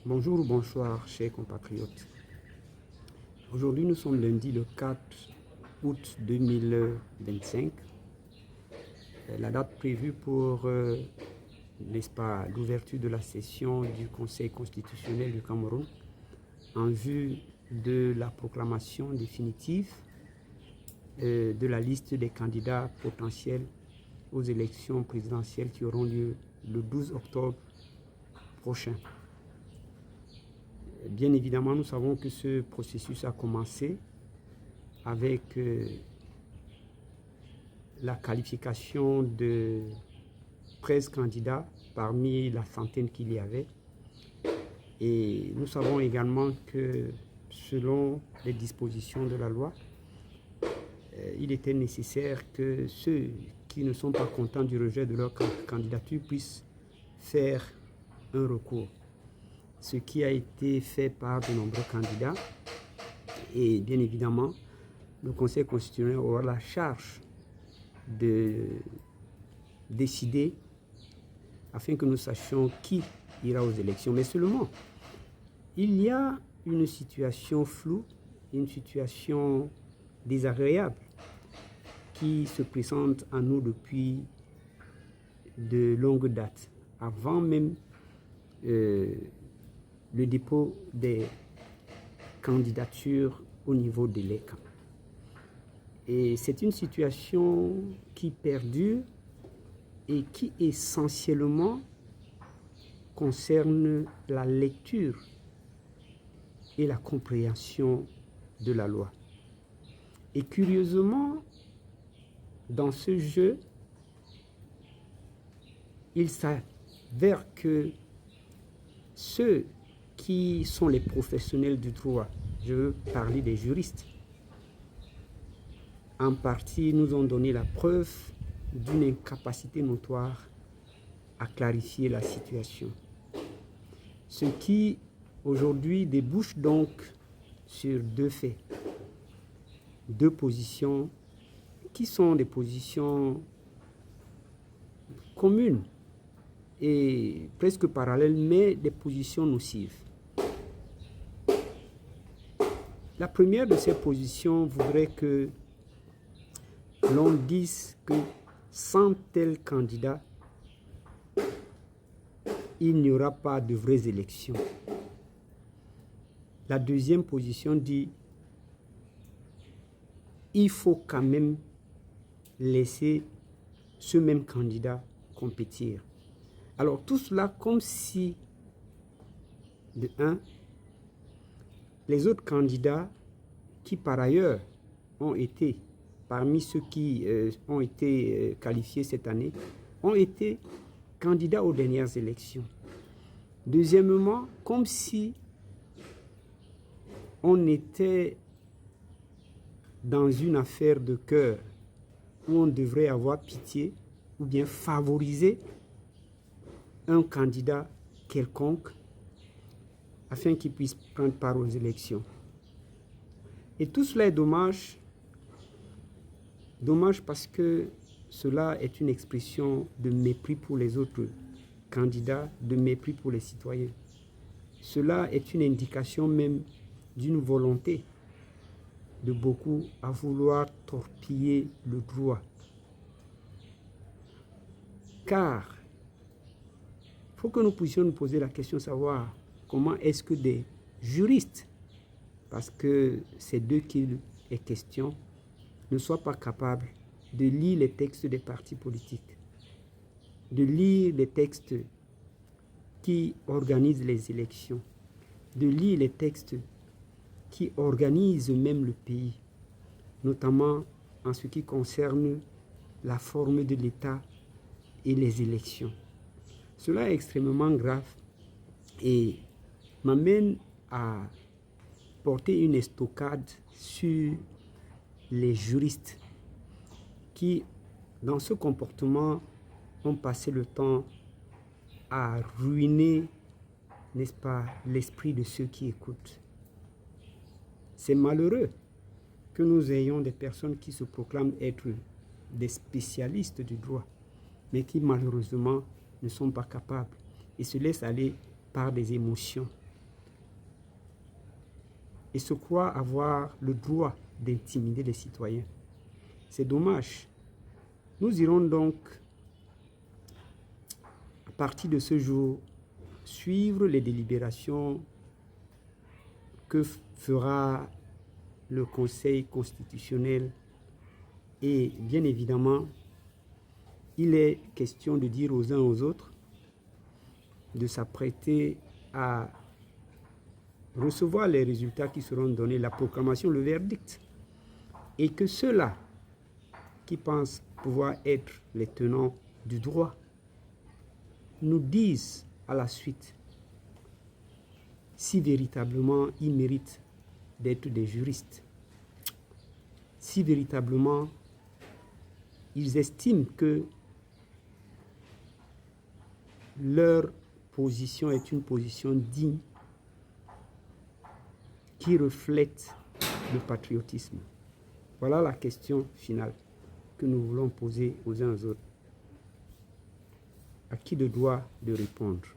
Bonjour ou bonsoir, chers compatriotes. Aujourd'hui, nous sommes lundi le 4 août 2025. La date prévue pour, n'est-ce pas, l'ouverture de la session du Conseil constitutionnel du Cameroun en vue de la proclamation définitive de la liste des candidats potentiels aux élections présidentielles qui auront lieu le 12 octobre prochain. Bien évidemment, nous savons que ce processus a commencé avec la qualification de 13 candidats parmi la centaine qu'il y avait. Et nous savons également que selon les dispositions de la loi, il était nécessaire que ceux qui ne sont pas contents du rejet de leur candidature puissent faire un recours. Ce qui a été fait par de nombreux candidats. Et bien évidemment, le Conseil constitutionnel aura la charge de décider afin que nous sachions qui ira aux élections. Mais seulement, il y a une situation floue, une situation désagréable qui se présente à nous depuis de longues dates, avant même le dépôt des candidatures au niveau de l'ECAM. Et c'est une situation qui perdure et qui essentiellement concerne la lecture et la compréhension de la loi. Et curieusement, dans ce jeu, il s'avère que ceux qui sont les professionnels du droit, je veux parler des juristes, en partie nous ont donné la preuve d'une incapacité notoire à clarifier la situation. Ce qui aujourd'hui débouche donc sur deux faits, deux positions qui sont des positions communes et presque parallèles, mais des positions nocives. La première de ces positions voudrait que l'on dise que sans tel candidat, il n'y aura pas de vraies élections. La deuxième position dit il faut quand même laisser ce même candidat compétir. Alors tout cela comme si, de un, les autres candidats qui par ailleurs ont été, parmi ceux qui ont été qualifiés cette année, ont été candidats aux dernières élections. Deuxièmement, comme si on était dans une affaire de cœur où on devrait avoir pitié ou bien favoriser un candidat quelconque afin qu'il puisse prendre part aux élections. Et tout cela est dommage. Dommage parce que cela est une expression de mépris pour les autres candidats, de mépris pour les citoyens. Cela est une indication même d'une volonté de beaucoup à vouloir torpiller le droit. Car il faut que nous puissions nous poser la question de savoir comment est-ce que des juristes, parce que c'est d'eux qu'il est question, ne soient pas capables de lire les textes des partis politiques, de lire les textes qui organisent les élections, de lire les textes qui organisent même le pays, notamment en ce qui concerne la forme de l'État et les élections. Cela est extrêmement grave et m'amène à porter une estocade sur les juristes qui, dans ce comportement, ont passé le temps à ruiner, n'est-ce pas, l'esprit de ceux qui écoutent. C'est malheureux que nous ayons des personnes qui se proclament être des spécialistes du droit, mais qui malheureusement ne sont pas capables et se laissent aller par des émotions et se croient avoir le droit d'intimider les citoyens. C'est dommage. Nous irons donc, à partir de ce jour, suivre les délibérations que fera le Conseil constitutionnel. Et bien évidemment, il est question de dire aux uns aux autres de s'apprêter à recevoir les résultats qui seront donnés, la proclamation, le verdict. Et que ceux-là qui pensent pouvoir être les tenants du droit nous disent à la suite si véritablement ils méritent d'être des juristes, si véritablement ils estiment que leur position est une position digne qui reflète le patriotisme. Voilà la question finale que nous voulons poser aux uns aux autres. À qui le droit de répondre?